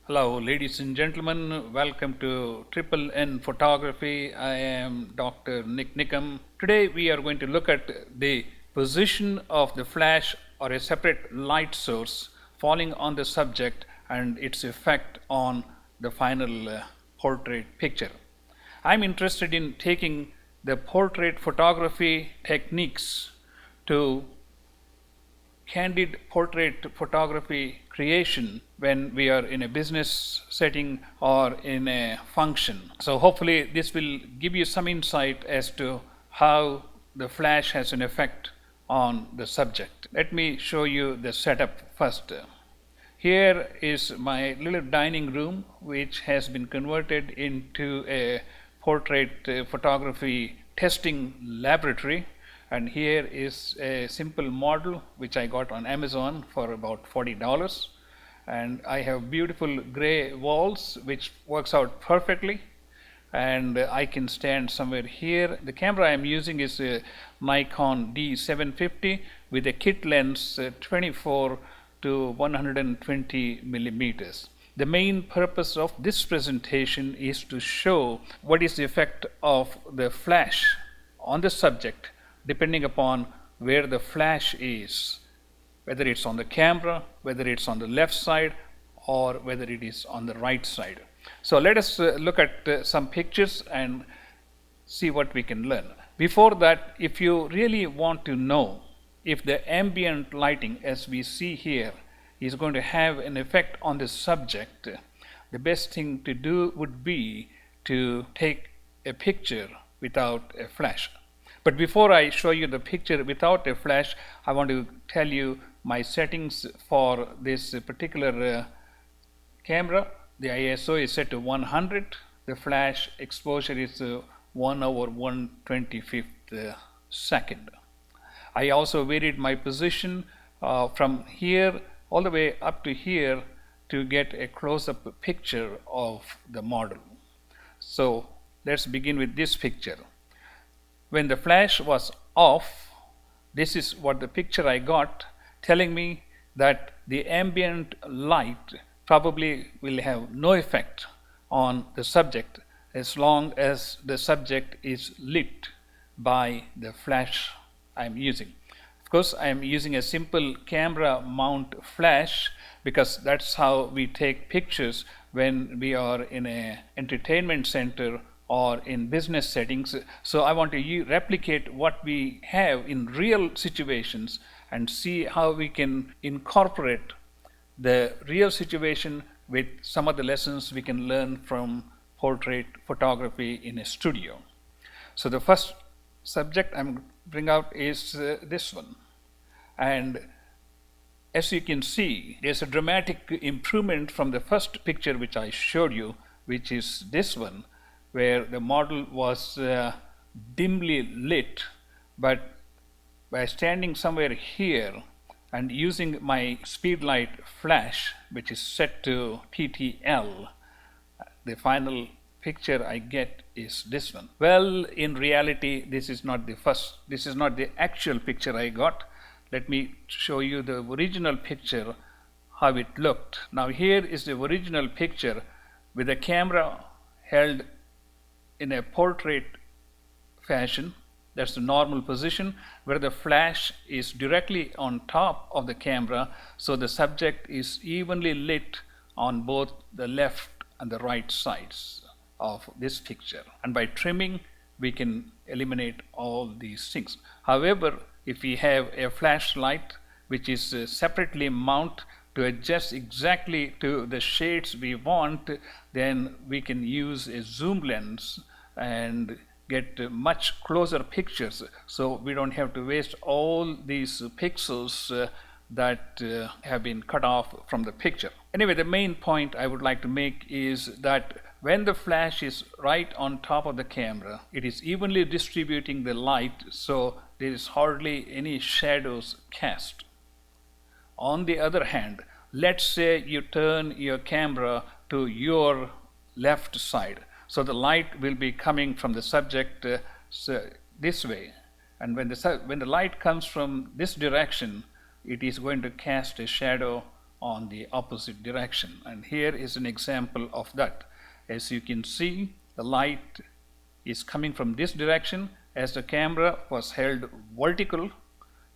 Hello, ladies and gentlemen. Welcome to Triple N Photography. I am Dr. NIK NIKAM. Today we are going to look at the position of the flash or a separate light source falling on the subject and its effect on the final portrait picture. I'm interested in taking the portrait photography techniques to candid portrait photography creation when we are in a business setting or in a function. So hopefully this will give you some insight as to how the flash has an effect on the subject. Let me show you the setup first. Here is my little dining room, which has been converted into a portrait photography testing laboratory. And here is a simple model which I got on Amazon for about $40. And I have beautiful gray walls which works out perfectly. And I can stand somewhere here. The camera I am using is a Nikon D750 with a kit lens 24 to 120 millimeters. The main purpose of this presentation is to show what is the effect of the flash on the subject depending upon where the flash is, whether it's on the camera, whether it's on the left side, or whether it is on the right side. So let us look at some pictures and see what we can learn. Before that, if you really want to know if the ambient lighting, as we see here, is going to have an effect on the subject, the best thing to do would be to take a picture without a flash. But before I show you the picture without a flash, I want to tell you my settings for this particular camera. The ISO is set to 100. The flash exposure is 1/125th second. I also varied my position from here all the way up to here to get a close-up picture of the model. So let's begin with this picture. When the flash was off, this is what the picture I got, telling me that the ambient light probably will have no effect on the subject as long as the subject is lit by the flash I'm using. Of course, I am using a simple camera mount flash because that's how we take pictures when we are in an entertainment center or in business settings. So I want to replicate what we have in real situations and see how we can incorporate the real situation with some of the lessons we can learn from portrait photography in a studio. So the first subject I'm bring out is this one. And as you can see, there's a dramatic improvement from the first picture which I showed you, which is this one, where the model was dimly lit, but by standing somewhere here and using my speedlight flash, which is set to TTL, the final picture I get is this one. Well, in reality, this is not the actual picture I got. Let me show you the original picture, how it looked. Now here is the original picture with the camera held in a portrait fashion. That's the normal position where the flash is directly on top of the camera, so the subject is evenly lit on both the left and the right sides of this picture. And by trimming, we can eliminate all these things. However, if we have a flashlight which is separately mounted to adjust exactly to the shades we want, then we can use a zoom lens and get much closer pictures, so we don't have to waste all these pixels that have been cut off from the picture. Anyway, the main point I would like to make is that when the flash is right on top of the camera, it is evenly distributing the light, so there is hardly any shadows cast. On the other hand, let's say you turn your camera to your left side. So the light will be coming from the subject this way. And when the light comes from this direction, it is going to cast a shadow on the opposite direction. And here is an example of that. As you can see, the light is coming from this direction as the camera was held vertical.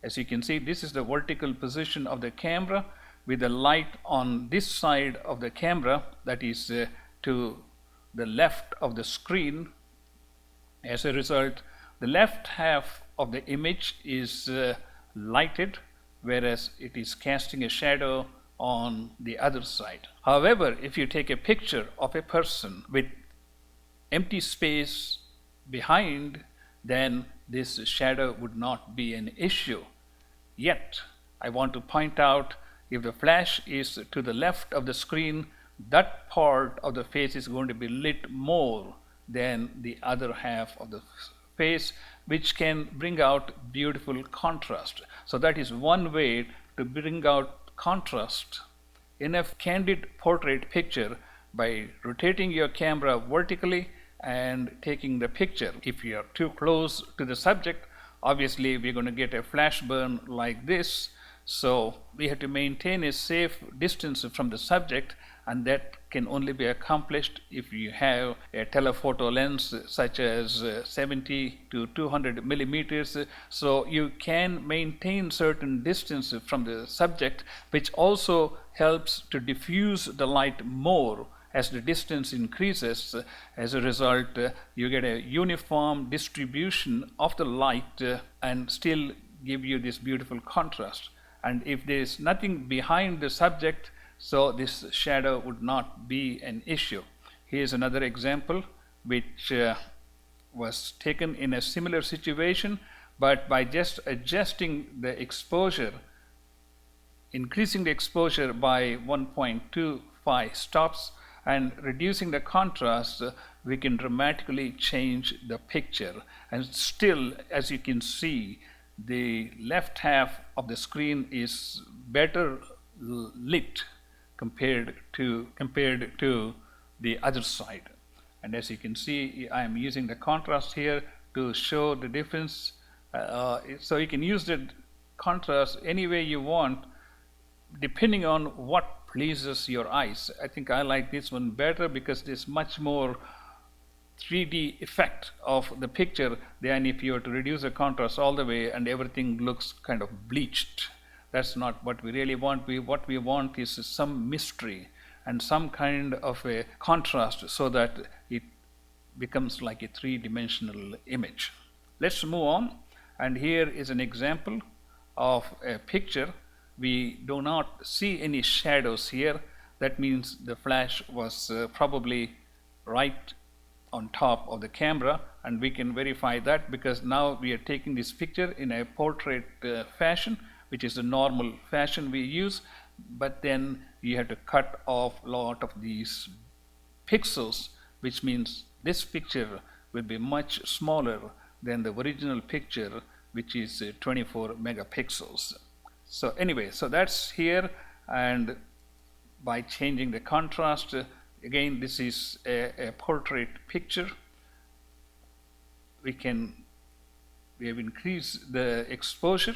As you can see, this is the vertical position of the camera with the light on this side of the camera, that is to the left of the screen. As a result, the left half of the image is lighted, whereas it is casting a shadow on the other side. However, if you take a picture of a person with empty space behind, then this shadow would not be an issue. Yet, I want to point out, if the flash is to the left of the screen, that part of the face is going to be lit more than the other half of the face, which can bring out beautiful contrast. So that is one way to bring out contrast in a candid portrait picture, by rotating your camera vertically and taking the picture. If you are too close to the subject, obviously we're going to get a flash burn like this. So we have to maintain a safe distance from the subject, and that can only be accomplished if you have a telephoto lens such as 70 to 200 millimeters. So you can maintain certain distance from the subject, which also helps to diffuse the light more as the distance increases. As a result, you get a uniform distribution of the light and still give you this beautiful contrast. And if there is nothing behind the subject, so this shadow would not be an issue. Here's another example which was taken in a similar situation, but by just adjusting the exposure, increasing the exposure by 1.25 stops and reducing the contrast, we can dramatically change the picture. And still, as you can see, the left half of the screen is better lit compared to the other side. And as you can see, I am using the contrast here to show the difference. So you can use the contrast any way you want, depending on what pleases your eyes. I think I like this one better because there's much more 3D effect of the picture than if you were to reduce the contrast all the way and everything looks kind of bleached. That's not what we really want. What we want is some mystery and some kind of a contrast so that it becomes like a three-dimensional image. Let's move on. And here is an example of a picture. We do not see any shadows here. That means the flash was probably right on top of the camera, and we can verify that because now we are taking this picture in a portrait fashion, which is the normal fashion we use, but then you have to cut off a lot of these pixels, which means this picture will be much smaller than the original picture, which is 24 megapixels. So anyway, so that's here, and by changing the contrast, again, this is a portrait picture. We have increased the exposure,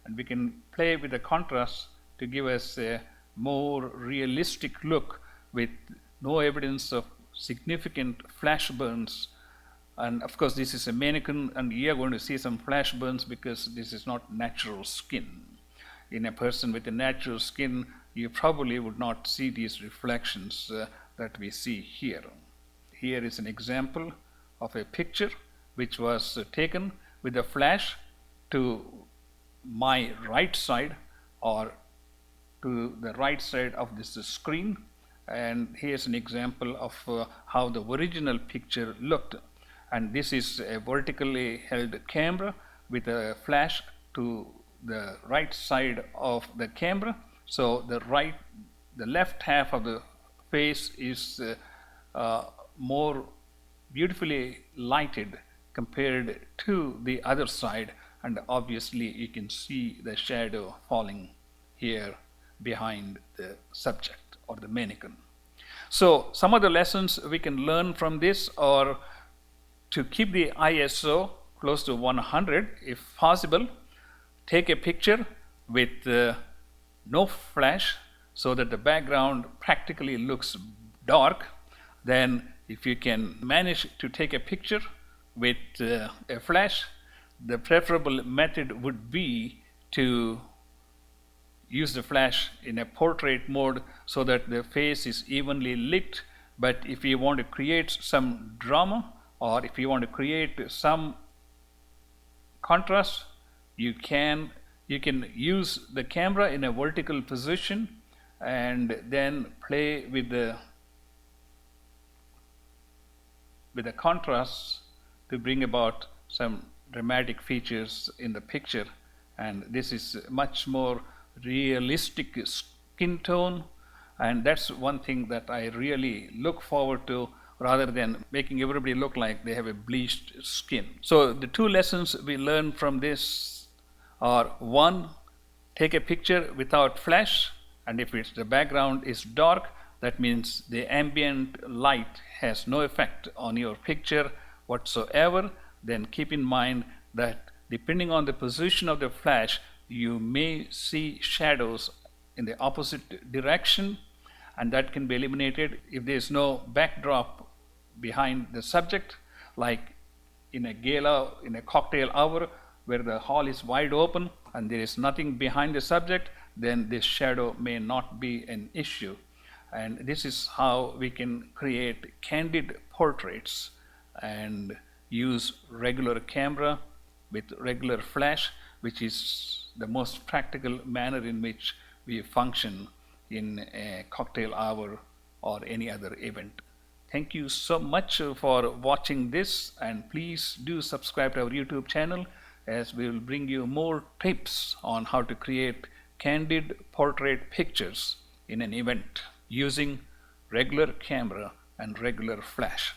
and we can play with the contrast to give us a more realistic look with no evidence of significant flash burns. And of course, this is a mannequin, and you are going to see some flash burns because this is not natural skin. In a person with a natural skin, you probably would not see these reflections that we see here. Here is an example of a picture which was taken with a flash to my right side or to the right side of this screen. And here's an example of how the original picture looked. And this is a vertically held camera with a flash to the right side of the camera. So the left half of the face is more beautifully lighted compared to the other side, and obviously you can see the shadow falling here behind the subject or the mannequin. So some of the lessons we can learn from this are to keep the ISO close to 100 if possible. Take a picture with no flash so that the background practically looks dark. Then if you can manage to take a picture with a flash, the preferable method would be to use the flash in a portrait mode so that the face is evenly lit. But if you want to create some drama, or if you want to create some contrast, you can use the camera in a vertical position and then play with the contrasts to bring about some dramatic features in the picture. And this is much more realistic skin tone, and that's one thing that I really look forward to, rather than making everybody look like they have a bleached skin. So the two lessons we learn from this are: one, take a picture without flash, and if the background is dark, that means the ambient light has no effect on your picture whatsoever. Then keep in mind that depending on the position of the flash, you may see shadows in the opposite direction, and that can be eliminated if there is no backdrop behind the subject, like in a gala, in a cocktail hour, where the hall is wide open and there is nothing behind the subject. Then this shadow may not be an issue. And this is how we can create candid portraits and use regular camera with regular flash, which is the most practical manner in which we function in a cocktail hour or any other event. Thank you so much for watching this, and please do subscribe to our YouTube channel, as we will bring you more tips on how to create candid portrait pictures in an event using regular camera and regular flash.